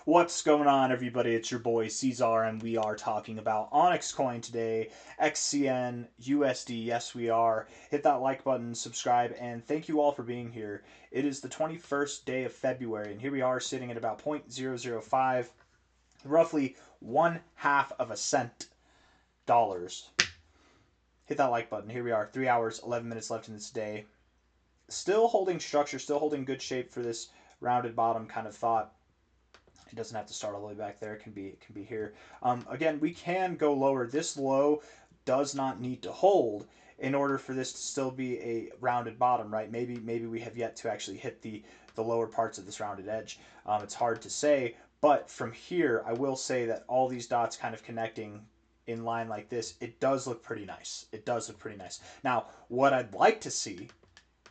What's going on, everybody? It's your boy C-Zar, and we are talking about OnyxCoin today, XCN, USD. Yes, we are. Hit that like button, subscribe, and thank you all for being here. It is the 21st day of February, and here we are sitting at about 0.005, roughly 1/2 of a cent dollars. Hit that like button. Here we are, 3 hours, 11 minutes left in this day. Still holding structure, still holding good shape for this rounded bottom kind of thought. It doesn't have to start all the way back there. It can be here. Again, we can go lower. This low does not need to hold in order for this to still be a rounded bottom, right? Maybe we have yet to actually hit the lower parts of this rounded edge. It's hard to say, but from here, I will say that all these dots kind of connecting in line like this, it does look pretty nice. It does look pretty nice. Now, what I'd like to see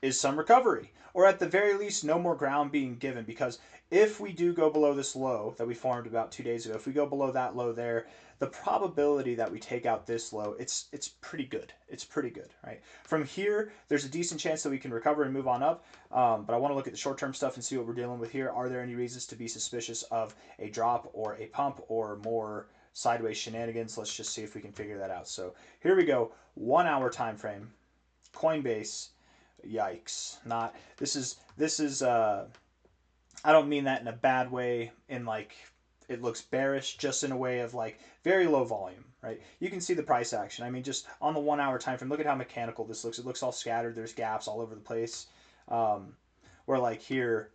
is some recovery, or at the very least, no more ground being given, because if we do go below this low that we formed about 2 days ago, if we go below that low there, the probability that we take out this low, it's pretty good. It's pretty good, right? From here, there's a decent chance that we can recover and move on up, but I want to look at the short-term stuff and see what we're dealing with here. Are there any reasons to be suspicious of a drop or a pump or more sideways shenanigans? Let's just see if we can figure that out. So here we go, 1 hour time frame, Coinbase. Yikes. Not this is I don't mean that in a bad way, in like it looks bearish, just in a way of like very low volume, right? You can see the price action. I mean, just on the 1 hour time frame, look at how mechanical this looks. It looks all scattered. There's gaps all over the place. Where like here,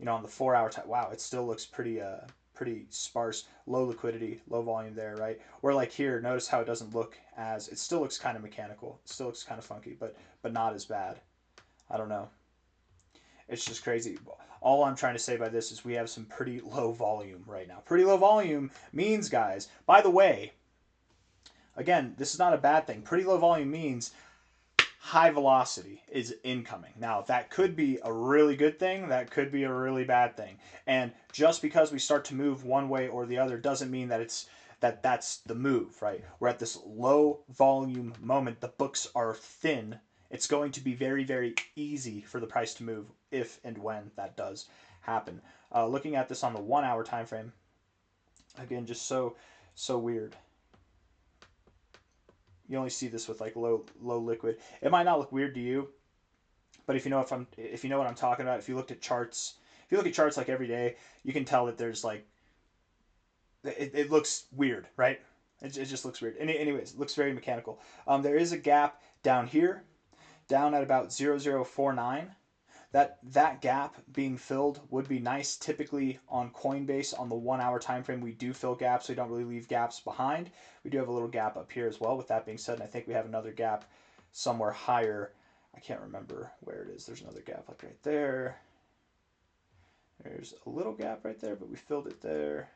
on the 4 hour time, wow, it still looks pretty sparse, low liquidity, low volume there, right? Where like here, notice how it doesn't look as, it still looks kind of mechanical. It still looks kind of funky, but not as bad. I don't know. It's just crazy. All I'm trying to say by this is we have some pretty low volume right now. Pretty low volume means, guys, by the way, again, this is not a bad thing. Pretty low volume means high velocity is incoming. Now, that could be a really good thing. That could be a really bad thing. And just because we start to move one way or the other doesn't mean that that's the move, right? We're at this low volume moment. The books are thin. It's going to be very, very easy for the price to move if and when that does happen. Looking at this on the 1 hour time frame, again, just so weird. You only see this with like low liquid. It might not look weird to you, but if you know what I'm talking about, if you look at charts like every day, you can tell that there's like it looks weird, right? It just looks weird. Anyways, it looks very mechanical. There is a gap down here, down at about 0049. That gap being filled would be nice. Typically on Coinbase on the 1 hour time frame, we do fill gaps. We don't really leave gaps behind. We do have a little gap up here as well. With that being said, and I think we have another gap somewhere higher. I can't remember where it is. There's another gap like right there. There's a little gap right there, but we filled it there.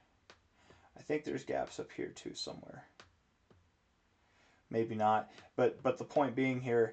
I think there's gaps up here too somewhere. Maybe not, but the point being here,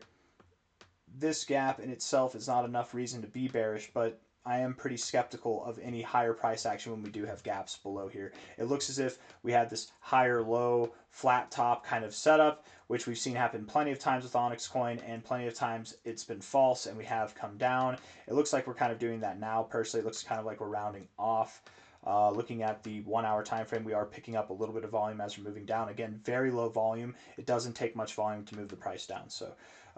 this gap in itself is not enough reason to be bearish, but I am pretty skeptical of any higher price action when we do have gaps below here. It looks as if we had this higher low, flat top kind of setup, which we've seen happen plenty of times with OnyxCoin, and plenty of times it's been false and we have come down. It looks like we're kind of doing that now. Personally, it looks kind of like we're rounding off. Looking at the 1 hour time frame, we are picking up a little bit of volume as we're moving down. Again, very low volume. It doesn't take much volume to move the price down. So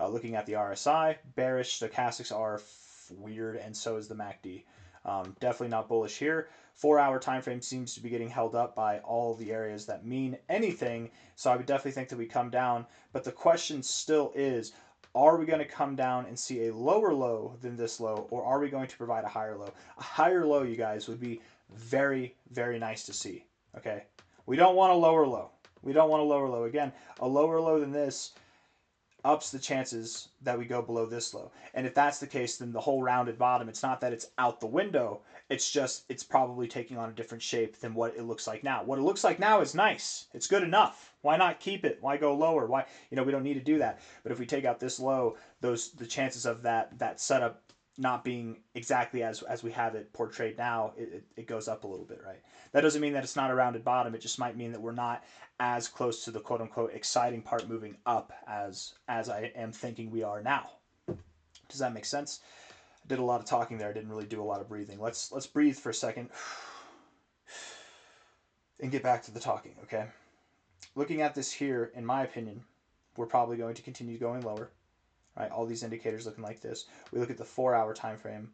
looking at the RSI, bearish, stochastics are weird, and so is the MACD. Definitely not bullish here. 4 hour time frame seems to be getting held up by all the areas that mean anything, so I would definitely think that we come down. But the question still is, are we going to come down and see a lower low than this low, or are we going to provide a higher low? A higher low, you guys, would be very, very nice to see. Okay, we don't want a lower low. We don't want a lower low. Again, a lower low than this ups the chances that we go below this low. And if that's the case, then the whole rounded bottom, it's not that it's out the window, it's just it's probably taking on a different shape than what it looks like now. What it looks like now is nice. It's good enough. Why not keep it? Why go lower? Why, we don't need to do that. But if we take out this low, the chances of that setup not being exactly as we have it portrayed now, it goes up a little bit, right? That doesn't mean that it's not a rounded bottom. It just might mean that we're not as close to the quote-unquote exciting part moving up as I am thinking we are now. Does that make sense? I did a lot of talking there. I didn't really do a lot of breathing. Let's breathe for a second. and get back to the talking, okay? Looking at this here, in my opinion, we're probably going to continue going lower, right? All these indicators looking like this. We look at the 4-hour time frame.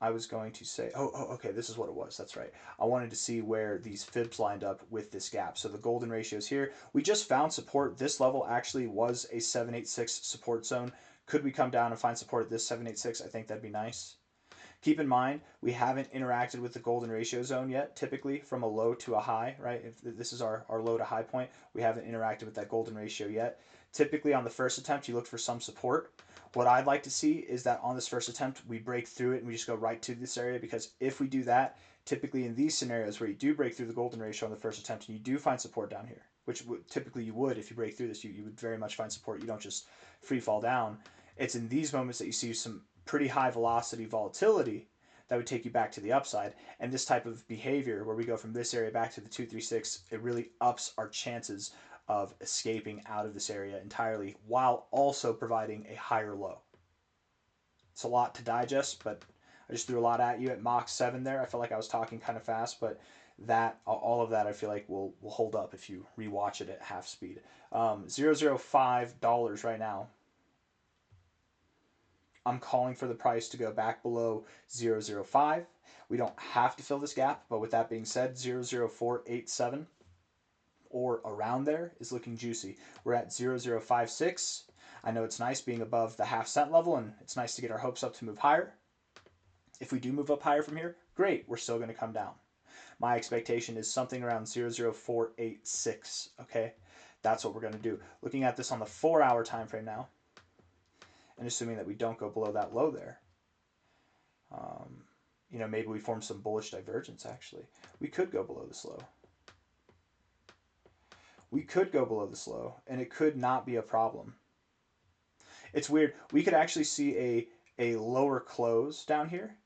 I was going to say, okay, this is what it was. That's right. I wanted to see where these fibs lined up with this gap. So the golden ratio is here. We just found support. This level actually was a 786 support zone. Could we come down and find support at this 786? I think that'd be nice. Keep in mind, we haven't interacted with the golden ratio zone yet, typically from a low to a high, right? If this is our low to high point, we haven't interacted with that golden ratio yet. Typically on the first attempt, you look for some support. What I'd like to see is that on this first attempt, we break through it and we just go right to this area, because if we do that, typically in these scenarios where you do break through the golden ratio on the first attempt and you do find support down here, which typically you would if you break through this, you would very much find support. You don't just free fall down. It's in these moments that you see some pretty high velocity volatility that would take you back to the upside. And this type of behavior where we go from this area back to the 236, it really ups our chances of escaping out of this area entirely while also providing a higher low. It's a lot to digest, but I just threw a lot at you at Mach 7 there. I felt like I was talking kind of fast, but that all of that I feel like will hold up if you rewatch it at half speed. $0.005 right now. I'm calling for the price to go back below 0.005. We don't have to fill this gap, but with that being said, 0.00487 or around there is looking juicy. We're at 0.056. I know it's nice being above the half-cent level, and it's nice to get our hopes up to move higher. If we do move up higher from here, great, we're still going to come down. My expectation is something around 0.0486, okay? That's what we're going to do. Looking at this on the 4-hour time frame now, and assuming that we don't go below that low there, maybe we form some bullish divergence, actually. We could go below this low. We could go below this low, and it could not be a problem. It's weird. We could actually see a lower close down here,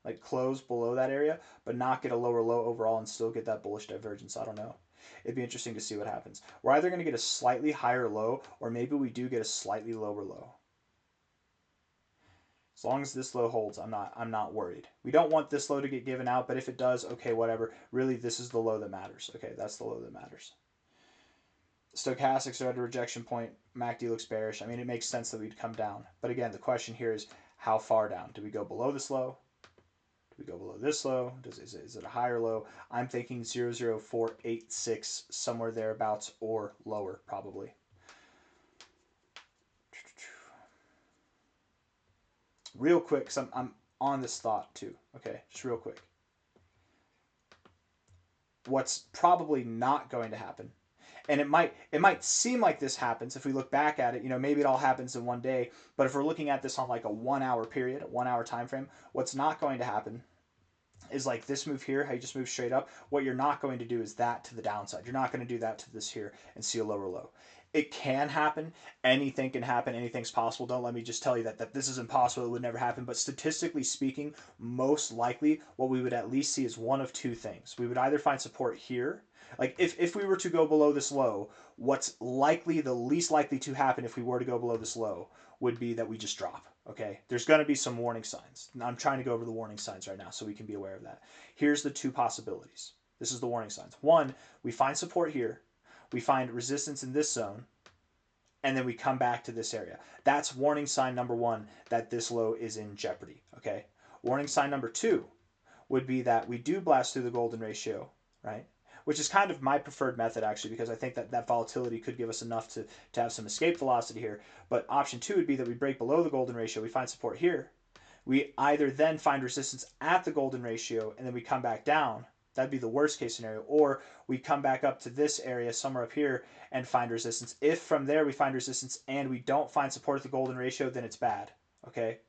like close below that area, but not get a lower low overall and still get that bullish divergence. I don't know. It'd be interesting to see what happens. We're either going to get a slightly higher low, or maybe we do get a slightly lower low. As long as this low holds, I'm not worried. We don't want this low to get given out, but if it does, okay, whatever. Really, this is the low that matters. Okay, that's the low that matters. Stochastics are at a rejection point. MACD looks bearish. I mean, it makes sense that we'd come down. But again, the question here is how far down? Do we go below this low? Do we go below this low? Is it a higher low? I'm thinking 0.0486, somewhere thereabouts, or lower, probably. Real quick, because I'm on this thought too. Okay, just real quick. What's probably not going to happen, and it might seem like this happens if we look back at it, maybe it all happens in one day, but if we're looking at this on like a 1-hour period, a 1-hour time frame, what's not going to happen is like this move here, how you just move straight up. What you're not going to do is that to the downside. You're not going to do that to this here and see a lower low. It can happen. Anything can happen. Anything's possible. Don't let me just tell you that this is impossible. It would never happen. But statistically speaking, most likely what we would at least see is one of two things. We would either find support here. Like if we were to go below this low, what's likely, the least likely to happen if we were to go below this low would be that we just drop. Okay, there's going to be some warning signs. I'm trying to go over the warning signs right now so we can be aware of that. Here's the two possibilities. This is the warning signs. One, we find support here. We find resistance in this zone, and then we come back to this area. That's warning sign number one, that this low is in jeopardy. Okay. Warning sign number two would be that we do blast through the golden ratio, right? Which is kind of my preferred method, actually, because I think that volatility could give us enough to have some escape velocity here. But option two would be that we break below the golden ratio, we find support here. We either then find resistance at the golden ratio, and then we come back down. That'd be the worst case scenario. Or we come back up to this area, somewhere up here, and find resistance. If from there we find resistance and we don't find support at the golden ratio, then it's bad. Okay?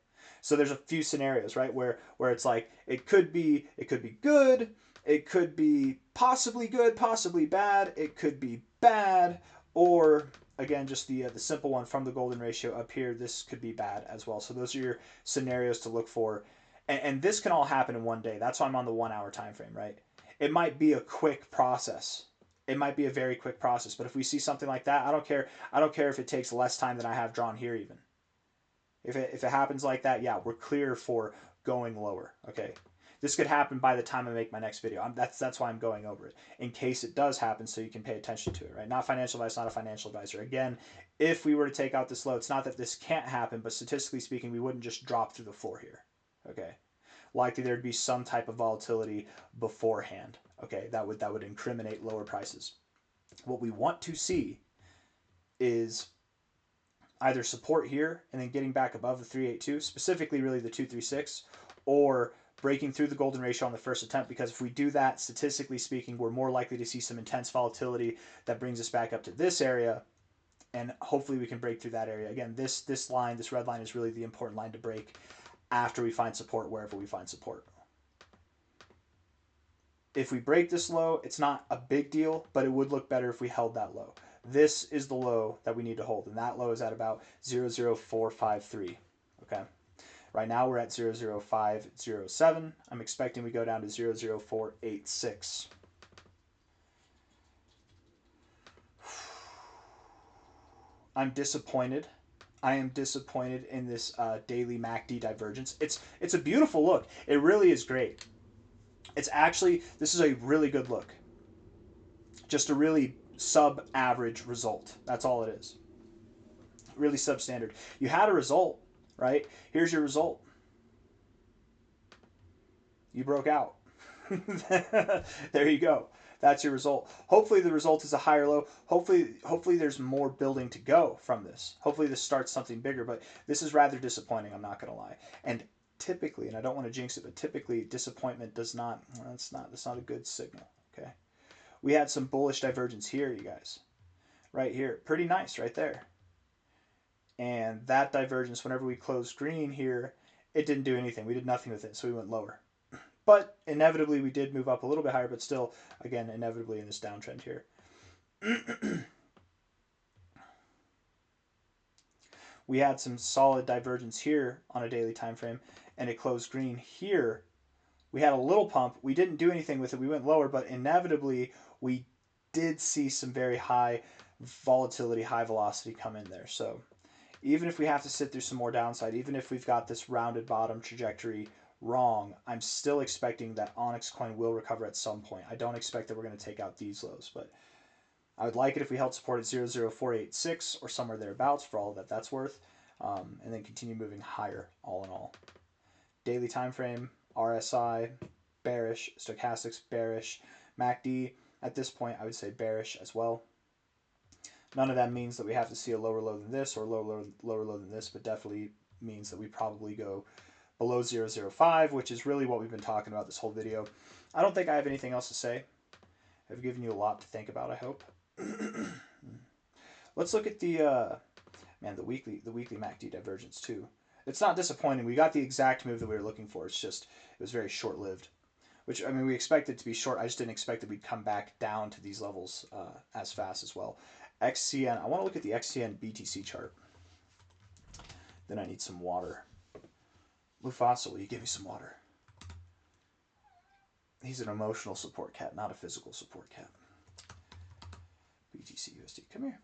So there's a few scenarios, right, where it's like it could be good, it could be possibly good, possibly bad, it could be bad, or again, just the simple one from the golden ratio up here, this could be bad as well. So those are your scenarios to look for. And this can all happen in one day. That's why I'm on the 1-hour time frame, right? It might be a quick process. It might be a very quick process. But if we see something like that, I don't care. I don't care if it takes less time than I have drawn here even. If it happens like that, yeah, we're clear for going lower. Okay. This could happen by the time I make my next video. That's why I'm going over it, in case it does happen, so you can pay attention to it, right? Not financial advice, not a financial advisor. Again, if we were to take out this low, it's not that this can't happen, but statistically speaking, we wouldn't just drop through the floor here, okay? Likely there'd be some type of volatility beforehand, okay? That would incriminate lower prices. What we want to see is either support here and then getting back above the 382, specifically really the 236, or breaking through the golden ratio on the first attempt, because if we do that, statistically speaking, we're more likely to see some intense volatility that brings us back up to this area, and hopefully we can break through that area. Again, this line, this red line, is really the important line to break after we find support, wherever we find support. If we break this low, it's not a big deal, but it would look better if we held that low. This is the low that we need to hold, and that low is at about 00453, okay? Right now we're at 00507. I'm expecting we go down to 00486. I'm disappointed. I am disappointed in this daily MACD divergence. It's a beautiful look. It really is great. It's actually, this is a really good look. Just a really sub-average result. That's all it is. Really substandard. You had a result, right? Here's your result. You broke out. There you go. That's your result. Hopefully the result is a higher low. Hopefully there's more building to go from this. Hopefully this starts something bigger, but this is rather disappointing, I'm not going to lie. And typically, and I don't want to jinx it, but typically disappointment does not, that's not a good signal, okay? We had some bullish divergence here, you guys. Right here. Pretty nice right there. And that divergence, whenever we closed green here, it didn't do anything. We did nothing with it, so we went lower. But inevitably, we did move up a little bit higher, but still, again, inevitably in this downtrend here. We had some solid divergence here on a daily time frame, and it closed green here. We had a little pump. We didn't do anything with it. We went lower, but inevitably, we did see some very high volatility, high velocity come in there. So even if we have to sit through some more downside, even if we've got this rounded bottom trajectory wrong, I'm still expecting that OnyxCoin will recover at some point. I don't expect that we're going to take out these lows, but I would like it if we held support at 00486 or somewhere thereabouts for all that that's worth, and then continue moving higher all in all. Daily time frame, RSI, bearish, stochastics, bearish, MACD, at this point I would say bearish as well. None of that means that we have to see a lower low than this or a lower low than this, but definitely means that we probably go below 005, which is really what we've been talking about this whole video. I don't think I have anything else to say. I've given you a lot to think about, I hope. Let's look at the weekly MACD divergence too. It's not disappointing. We got the exact move that we were looking for. It's just it was very short-lived. Which, I mean, we expected it to be short. I just didn't expect that we'd come back down to these levels as fast as well. XCN. I want to look at the XCN BTC chart. Then I need some water. Mufasa, will you give me some water? He's an emotional support cat, not a physical support cat. BTC USD, come here.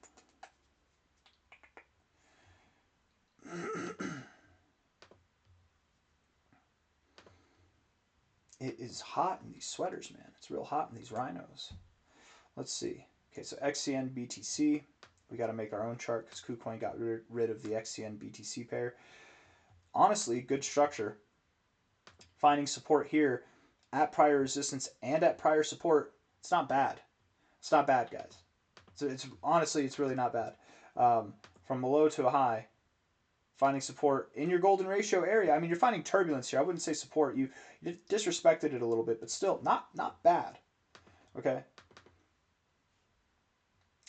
It is hot in these sweaters, man. It's real hot in these rhinos. Let's see. Okay, so XCN BTC. We got to make our own chart because KuCoin got rid of the XCN BTC pair. Honestly, good structure. Finding support here at prior resistance and at prior support. It's not bad. It's not bad, guys. So it's honestly, it's really not bad. From a low to a high, finding support in your golden ratio area. I mean, you're finding turbulence here. I wouldn't say support. You disrespected it a little bit, but still not bad. Okay.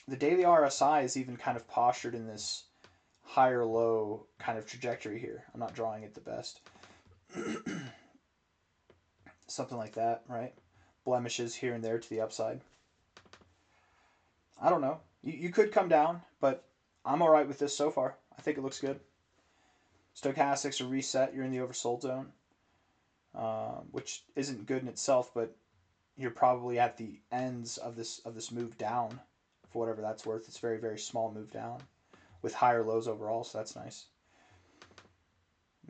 The daily RSI is even kind of postured in this higher low kind of trajectory here. I'm not drawing it the best. Something like that, right? Blemishes here and there to the upside. I don't know. You could come down, but I'm all right with this so far. I think it looks good. Stochastics are reset. You're in the oversold zone, which isn't good in itself, but you're probably at the ends of this move down, for whatever that's worth. It's a very, very small move down with higher lows overall, so that's nice.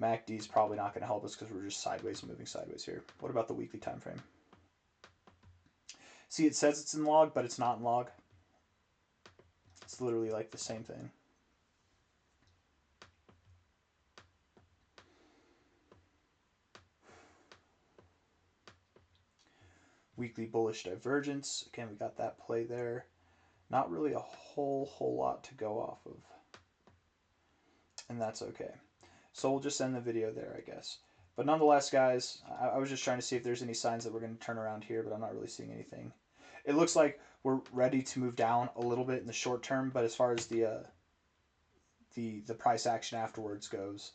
MACD is probably not going to help us because we're just sideways, moving sideways here. What about the weekly time frame? See, it says it's in log, but it's not in log. It's literally like the same thing. Weekly bullish divergence. Again, we got that play there. Not really a whole lot to go off of. And that's okay. So we'll just end the video there, I guess. But nonetheless, guys, I was just trying to see if there's any signs that we're going to turn around here, but I'm not really seeing anything. It looks like we're ready to move down a little bit in the short term, but as far as the price action afterwards goes,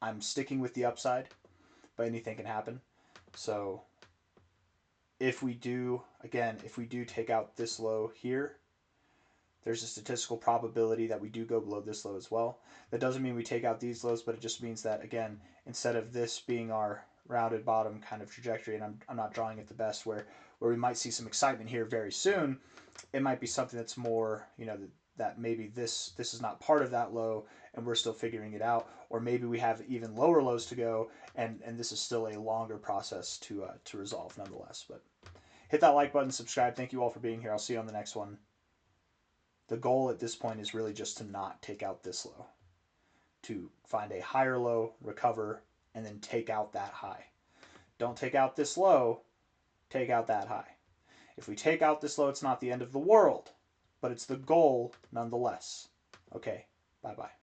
I'm sticking with the upside, but anything can happen. So if we do, again, if we do take out this low here, there's a statistical probability that we do go below this low as well. That doesn't mean we take out these lows, but it just means that, again, instead of this being our rounded bottom kind of trajectory, and I'm not drawing it the best, where we might see some excitement here very soon, it might be something that's more, you know, that maybe this is not part of that low and we're still figuring it out, or maybe we have even lower lows to go and this is still a longer process to resolve nonetheless. But hit that like button, subscribe. Thank you all for being here. I'll see you on the next one. The goal at this point is really just to not take out this low, to find a higher low, recover, and then take out that high. Don't take out this low, take out that high. If we take out this low, it's not the end of the world, but it's the goal nonetheless. Okay, bye-bye.